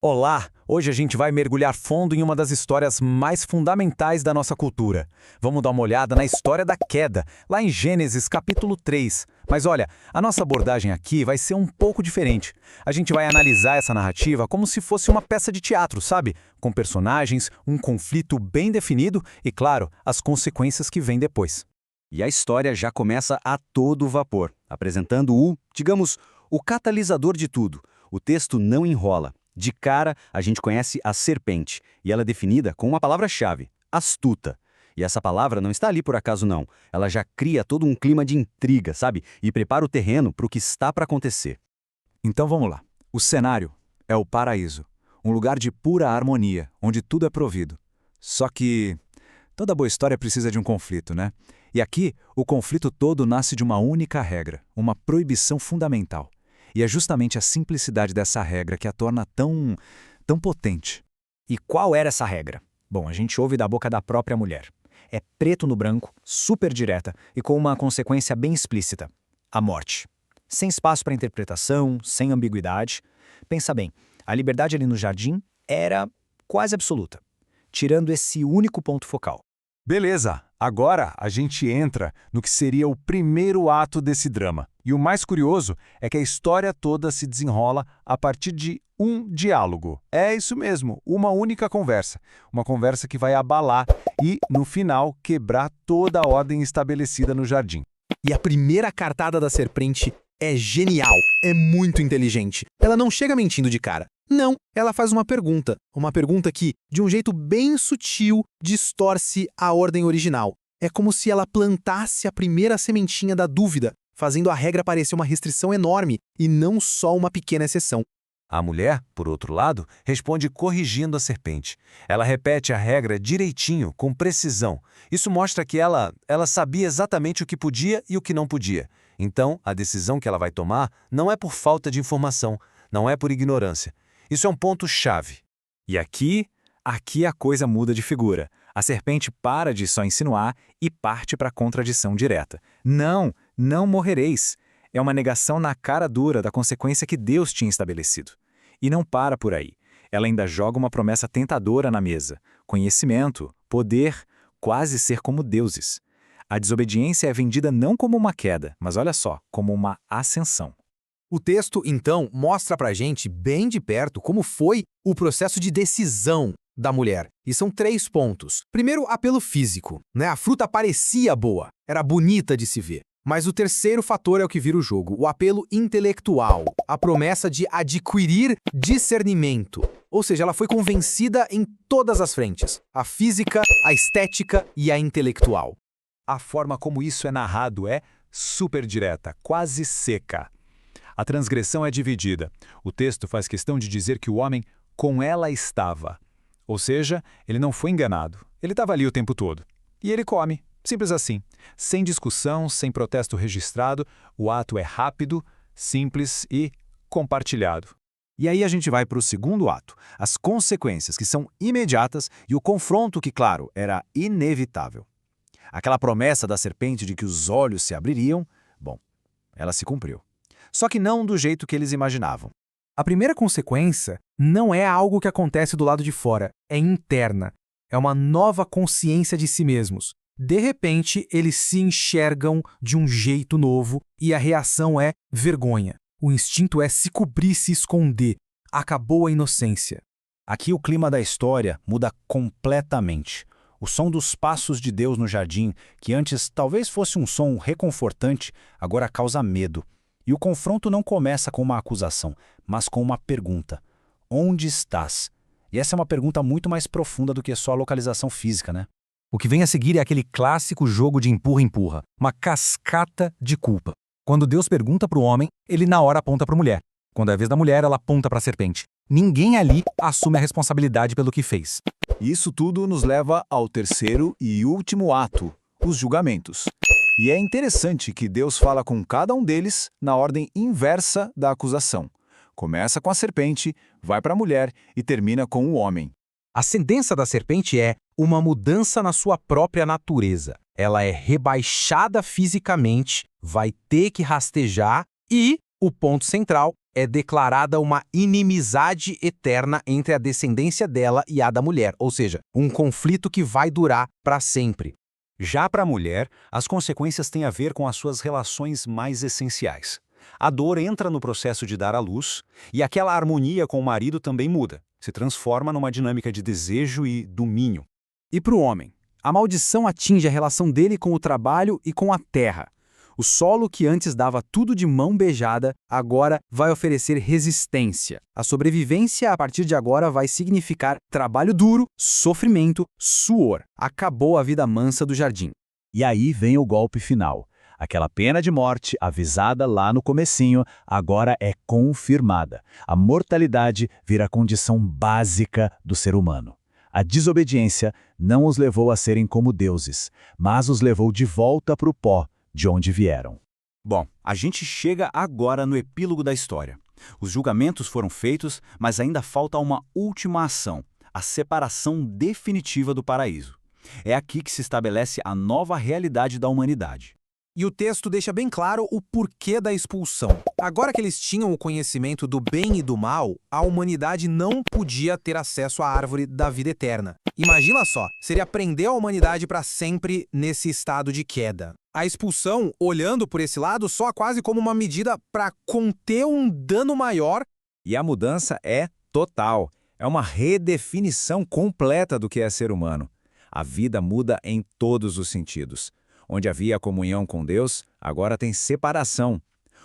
Olá! Hoje a gente vai mergulhar fundo em uma das histórias mais fundamentais da nossa cultura. Vamos dar uma olhada na história da queda, lá em Gênesis capítulo 3. Mas olha, a nossa abordagem aqui vai ser um pouco diferente. A gente vai analisar essa narrativa como se fosse uma peça de teatro, sabe? Com personagens, um conflito bem definido e, claro, as consequências que vêm depois. E a história já começa a todo vapor, apresentando digamos, o catalisador de tudo. O texto não enrola. De cara, a gente conhece a serpente, e ela é definida com uma palavra-chave, astuta. E essa palavra não está ali por acaso não. Ela já cria todo um clima de intriga, sabe? E prepara o terreno para o que está para acontecer. Então vamos lá. O cenário é o paraíso, um lugar de pura harmonia, onde tudo é provido. Só que toda boa história precisa de um conflito, né? E aqui, o conflito todo nasce de uma única regra, uma proibição fundamental. E é justamente a simplicidade dessa regra que a torna tão potente. E qual era essa regra? Bom, a gente ouve da boca da própria mulher. É preto no branco, super direta e com uma consequência bem explícita: a morte. Sem espaço para interpretação, sem ambiguidade. Pensa bem, a liberdade ali no jardim era quase absoluta, tirando esse único ponto focal. Beleza, agora a gente entra no que seria o primeiro ato desse drama. E o mais curioso é que a história toda se desenrola a partir de um diálogo. É isso mesmo, uma única conversa. Uma conversa que vai abalar e, no final, quebrar toda a ordem estabelecida no jardim. E a primeira cartada da serpente é genial, é muito inteligente. Ela não chega mentindo de cara. Não, ela faz uma pergunta que, de um jeito bem sutil, distorce a ordem original. É como se ela plantasse a primeira sementinha da dúvida, fazendo a regra parecer uma restrição enorme e não só uma pequena exceção. A mulher, por outro lado, responde corrigindo a serpente. Ela repete a regra direitinho, com precisão. Isso mostra que ela sabia exatamente o que podia e o que não podia. Então, a decisão que ela vai tomar não é por falta de informação, não é por ignorância. Isso é um ponto-chave. E aqui a coisa muda de figura. A serpente para de só insinuar e parte para a contradição direta. Não morrereis. É uma negação na cara dura da consequência que Deus tinha estabelecido. E não para por aí. Ela ainda joga uma promessa tentadora na mesa. Conhecimento, poder, quase ser como deuses. A desobediência é vendida não como uma queda, mas olha só, como uma ascensão. O texto, então, mostra pra gente bem de perto como foi o processo de decisão da mulher. E são 3 pontos. Primeiro, apelo físico, né? A fruta parecia boa, era bonita de se ver. Mas o terceiro fator é o que vira o jogo, o apelo intelectual, a promessa de adquirir discernimento. Ou seja, ela foi convencida em todas as frentes, a física, a estética e a intelectual. A forma como isso é narrado é super direta, quase seca. A transgressão é dividida. O texto faz questão de dizer que o homem com ela estava. Ou seja, ele não foi enganado. Ele estava ali o tempo todo. E ele come. Simples assim. Sem discussão, sem protesto registrado, o ato é rápido, simples e compartilhado. E aí a gente vai para o segundo ato, as consequências que são imediatas e o confronto que, claro, era inevitável. Aquela promessa da serpente de que os olhos se abririam, bom, ela se cumpriu. Só que não do jeito que eles imaginavam. A primeira consequência não é algo que acontece do lado de fora, é interna. É uma nova consciência de si mesmos. De repente, eles se enxergam de um jeito novo e a reação é vergonha. O instinto é se cobrir, se esconder. Acabou a inocência. Aqui o clima da história muda completamente. O som dos passos de Deus no jardim, que antes talvez fosse um som reconfortante, agora causa medo. E o confronto não começa com uma acusação, mas com uma pergunta. Onde estás? E essa é uma pergunta muito mais profunda do que só a localização física, né? O que vem a seguir é aquele clássico jogo de empurra-empurra, uma cascata de culpa. Quando Deus pergunta para o homem, ele na hora aponta para a mulher. Quando é a vez da mulher, ela aponta para a serpente. Ninguém ali assume a responsabilidade pelo que fez. Isso tudo nos leva ao terceiro e último ato, os julgamentos. E é interessante que Deus fala com cada um deles na ordem inversa da acusação. Começa com a serpente, vai para a mulher e termina com o homem. A sentença da serpente é uma mudança na sua própria natureza. Ela é rebaixada fisicamente, vai ter que rastejar e, o ponto central, é declarada uma inimizade eterna entre a descendência dela e a da mulher, ou seja, um conflito que vai durar para sempre. Já para a mulher, as consequências têm a ver com as suas relações mais essenciais. A dor entra no processo de dar à luz, e aquela harmonia com o marido também muda, se transforma numa dinâmica de desejo e domínio. E para o homem, a maldição atinge a relação dele com o trabalho e com a terra. O solo que antes dava tudo de mão beijada, agora vai oferecer resistência. A sobrevivência a partir de agora vai significar trabalho duro, sofrimento, suor. Acabou a vida mansa do jardim. E aí vem o golpe final. Aquela pena de morte, avisada lá no comecinho, agora é confirmada. A mortalidade vira a condição básica do ser humano. A desobediência não os levou a serem como deuses, mas os levou de volta para o pó, de onde vieram. Bom, a gente chega agora no epílogo da história. Os julgamentos foram feitos, mas ainda falta uma última ação, a separação definitiva do paraíso. É aqui que se estabelece a nova realidade da humanidade. E o texto deixa bem claro o porquê da expulsão. Agora que eles tinham o conhecimento do bem e do mal, a humanidade não podia ter acesso à árvore da vida eterna. Imagina só, seria prender a humanidade para sempre nesse estado de queda. A expulsão, olhando por esse lado, soa quase como uma medida para conter um dano maior. E a mudança é total. É uma redefinição completa do que é ser humano. A vida muda em todos os sentidos. Onde havia comunhão com Deus, agora tem separação.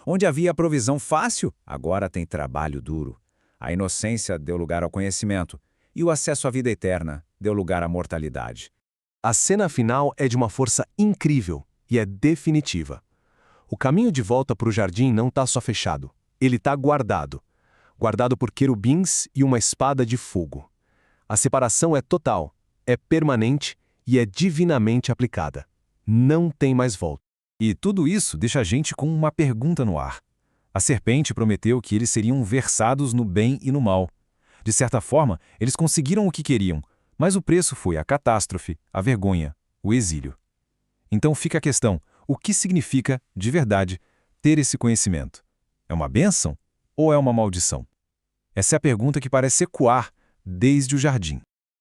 Onde havia provisão fácil, agora tem trabalho duro. A inocência deu lugar ao conhecimento, e o acesso à vida eterna deu lugar à mortalidade. A cena final é de uma força incrível e é definitiva. O caminho de volta para o jardim não está só fechado, ele está guardado. Guardado por querubins e uma espada de fogo. A separação é total, é permanente e é divinamente aplicada. Não tem mais volta. E tudo isso deixa a gente com uma pergunta no ar. A serpente prometeu que eles seriam versados no bem e no mal. De certa forma, eles conseguiram o que queriam, mas o preço foi a catástrofe, a vergonha, o exílio. Então fica a questão, o que significa, de verdade, ter esse conhecimento? É uma bênção ou é uma maldição? Essa é a pergunta que parece ecoar desde o jardim.